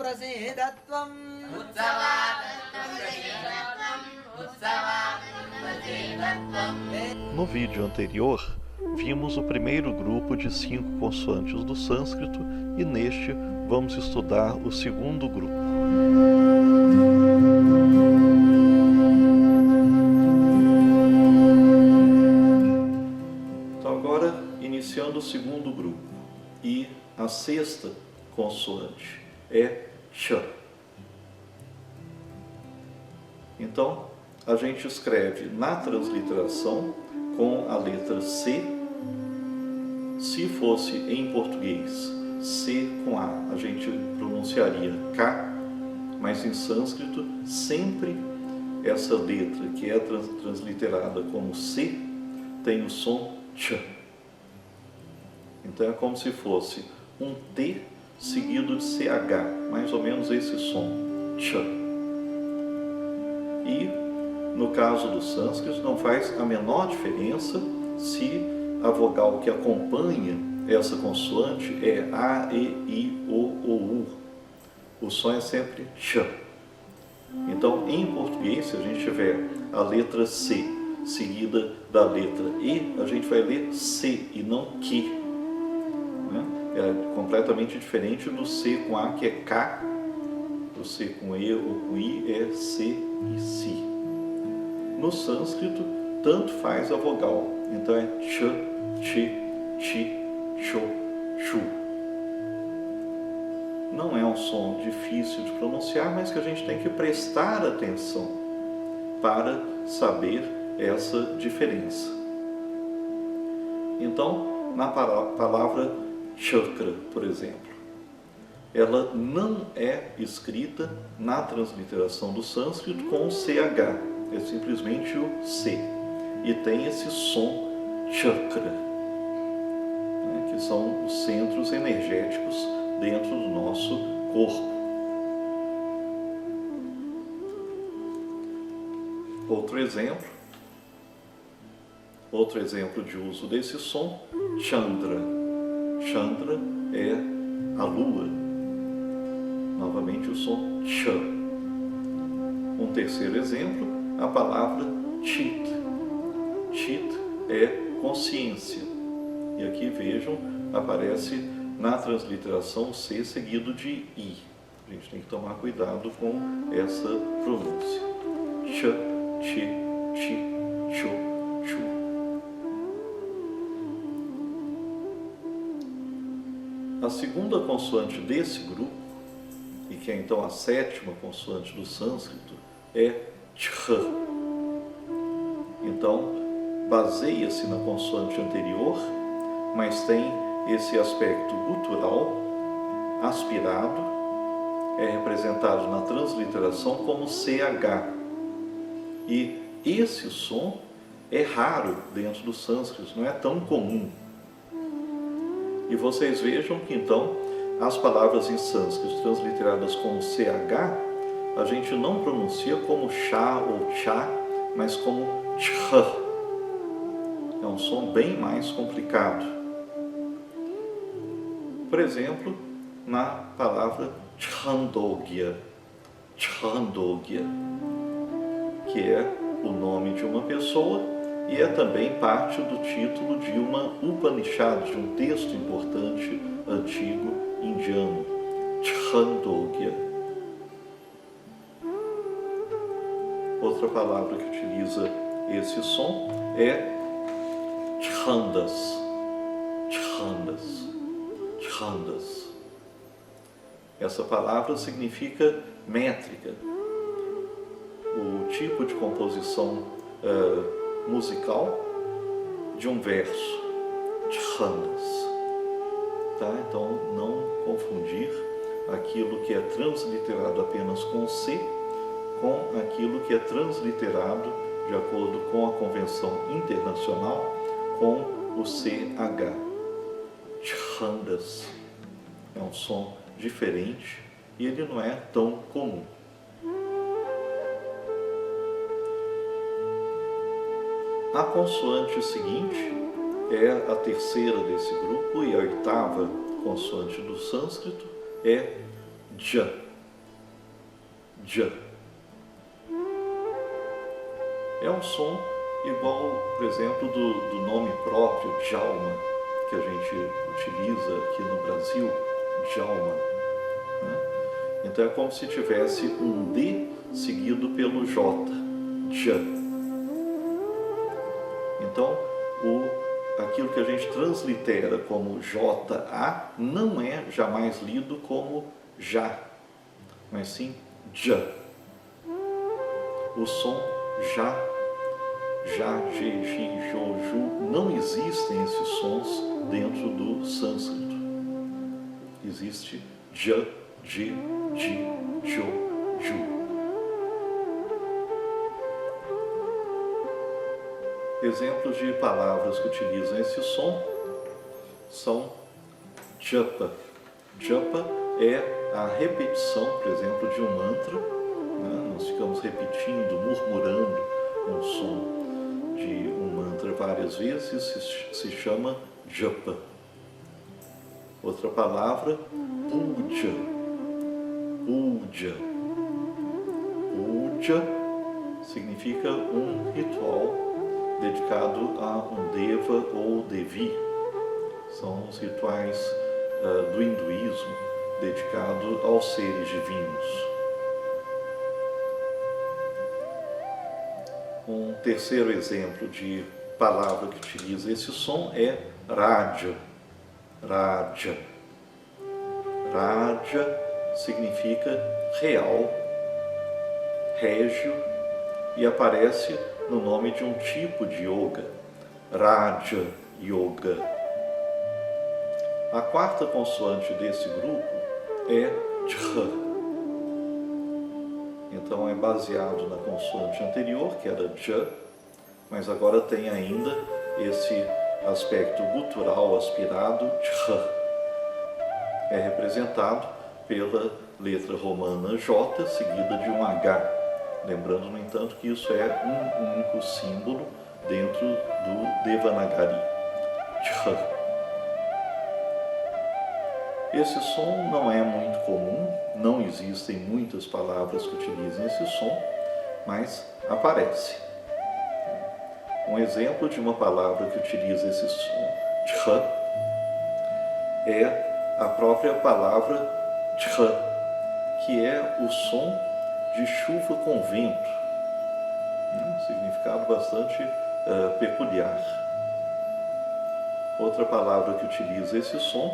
प्रसीदत्वम् No vídeo anterior, vimos o primeiro grupo de 5 consoantes do sânscrito e neste vamos estudar o segundo grupo. Então agora, iniciando o segundo grupo, e a sexta consoante é Ch. Então, a gente escreve na transliteração com a letra C. Se fosse em português C com A, a gente pronunciaria K, mas em sânscrito sempre essa letra que é transliterada como C tem o som Ch. Então é como se fosse um T seguido de CH, mais ou menos esse som, Ch. E no caso do sânscrito não faz a menor diferença se a vogal que acompanha essa consoante é A, E, I, O ou U. O som é sempre Ch. Então, em português, se a gente tiver a letra C seguida da letra E, a gente vai ler C e não Q. É completamente diferente do C com A, que é K, o C com E ou com I é C e Si. No sânscrito, tanto faz a vogal, então é Ch, Chi, Chi, Cho, Chu. Não é um som difícil de pronunciar, mas que a gente tem que prestar atenção para saber essa diferença. Então, na palavra chakra, por exemplo, ela não é escrita na transliteração do sânscrito com CH, é simplesmente o C, e tem esse som chakra, né, que são os centros energéticos dentro do nosso corpo. Outro exemplo de uso desse som, Chandra. Chandra é a lua. Novamente o som Ch. Um terceiro exemplo, a palavra Chit. Chit é consciência. E aqui vejam, aparece na transliteração C seguido de I. A gente tem que tomar cuidado com essa pronúncia. Ch, Chi, Chi, Cho, Chu. A segunda consoante desse grupo, e que é então a sétima consoante do sânscrito, é Ch. Então, baseia-se na consoante anterior, mas tem esse aspecto gutural, aspirado, é representado na transliteração como CH. E esse som é raro dentro do sânscrito, não é tão comum. E vocês vejam que então as palavras em sânscrito transliteradas como CH, a gente não pronuncia como chá ou chá, mas como ch. É um som bem mais complicado. Por exemplo, na palavra Chandogya, Chandogya, que é o nome de uma pessoa e é também parte do título de uma Upanishad, de um texto importante antigo indiano, Chandogya. Outra palavra que utiliza esse som é Chandas. Chandas. Chandas. Essa palavra significa métrica. O tipo de composição musical de um verso, Chandas. Tá? Então, não confundir aquilo que é transliterado apenas com C com aquilo que é transliterado, de acordo com a Convenção Internacional, com o CH. Chandas. É um som diferente e ele não é tão comum. A consoante seguinte é a terceira desse grupo e a oitava consoante do sânscrito é Ja. J. É um som igual, por exemplo, do nome próprio, Djalma, que a gente utiliza aqui no Brasil, Djalma, né? Então é como se tivesse um D seguido pelo J, J. Então, aquilo que a gente translitera como JA não é jamais lido como já, mas sim J. O som já, G, Gi, Jo, Ju, não existem esses sons dentro do sânscrito. Existe J, Ji, Ji, Jo, Ju. Exemplos de palavras que utilizam esse som são japa. Japa é a repetição, por exemplo, de um mantra, né? Nós ficamos repetindo, murmurando um som de um mantra várias vezes, se chama japa. Outra palavra, puja. Puja. Puja significa um ritual dedicado a um deva ou devi. São os rituais do hinduísmo dedicados aos seres divinos. Um terceiro exemplo de palavra que utiliza esse som é Raja. Raja. Raja significa real, régio, e aparece no nome de um tipo de yoga, Raja Yoga. A quarta consoante desse grupo é J. Então é baseado na consoante anterior, que era J, mas agora tem ainda esse aspecto gutural aspirado, J. É representado pela letra romana J, seguida de um H. Lembrando, no entanto, que isso é um único símbolo dentro do Devanagari. J. Esse som não é muito comum, não existem muitas palavras que utilizem esse som, mas aparece. Um exemplo de uma palavra que utiliza esse som, J, é a própria palavra J, que é o som de chuva com vento. Um significado bastante peculiar. Outra palavra que utiliza esse som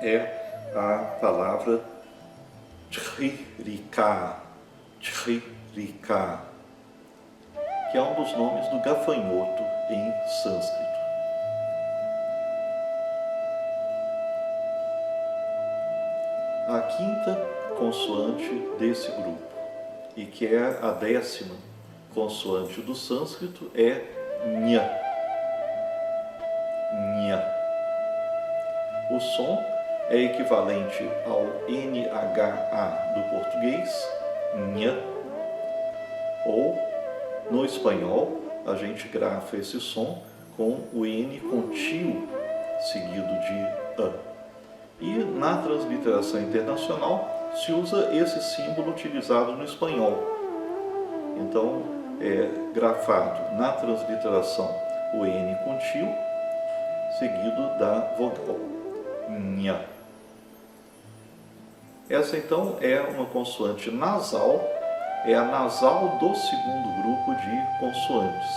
é a palavra Tririka, Tririka, que é um dos nomes do gafanhoto em sânscrito. A quinta consoante desse grupo, e que é a 10ª consoante do sânscrito, é Nha. Nha. O som é equivalente ao NHA do português, Nha, ou no espanhol a gente grafa esse som com o N contínuo seguido de A. E na transliteração internacional se usa esse símbolo utilizado no espanhol. Então é grafado na transliteração o N contínuo seguido da vogal Nha. Essa então é uma consoante nasal, é a nasal do segundo grupo de consoantes.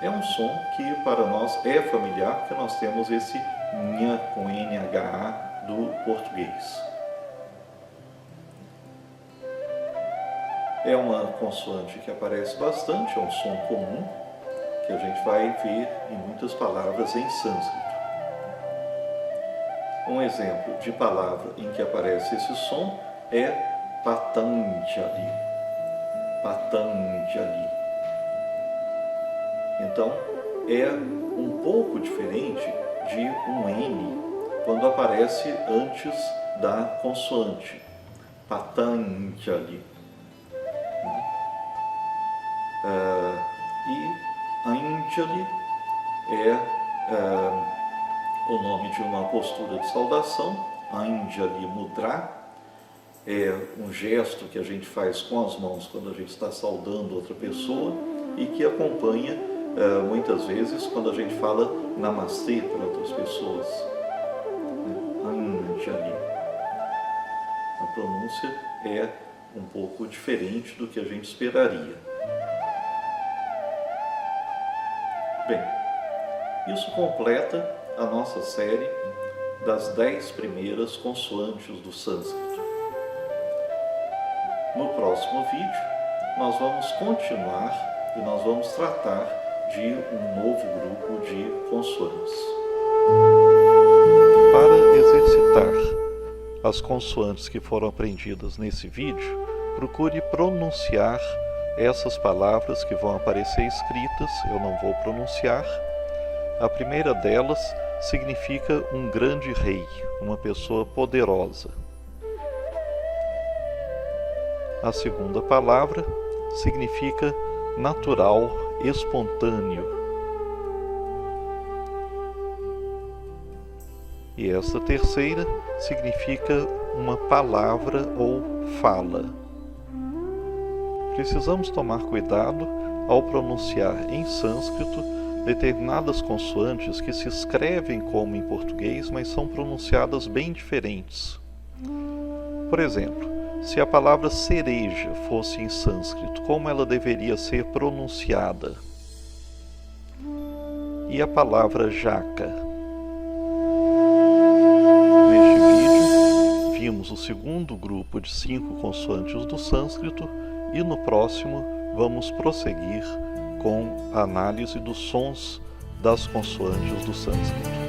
É um som que para nós é familiar, porque nós temos esse Nha com NHA do português. É uma consoante que aparece bastante, é um som comum, que a gente vai ver em muitas palavras em sânscrito. Um exemplo de palavra em que aparece esse som é Patanjali. Patanjali. Então, é um pouco diferente de um N quando aparece antes da consoante. Patanjali. E Anjali é o nome de uma postura de saudação, Anjali Mudra, é um gesto que a gente faz com as mãos quando a gente está saudando outra pessoa e que acompanha muitas vezes quando a gente fala namastê para outras pessoas. Anjali. A pronúncia é um pouco diferente do que a gente esperaria. Bem, isso completa a nossa série das 10 primeiras consoantes do sânscrito. No próximo vídeo, nós vamos continuar e nós vamos tratar de um novo grupo de consoantes. Para exercitar as consoantes que foram aprendidas nesse vídeo, procure pronunciar essas palavras que vão aparecer escritas, eu não vou pronunciar. A primeira delas significa um grande rei, uma pessoa poderosa. A segunda palavra significa natural, espontâneo. E esta terceira significa uma palavra ou fala. Precisamos tomar cuidado ao pronunciar em sânscrito determinadas consoantes que se escrevem como em português, mas são pronunciadas bem diferentes. Por exemplo, se a palavra cereja fosse em sânscrito, como ela deveria ser pronunciada? E a palavra jaca? Neste vídeo, vimos o segundo grupo de 5 consoantes do sânscrito e no próximo vamos prosseguir com a análise dos sons das consoantes do sânscrito.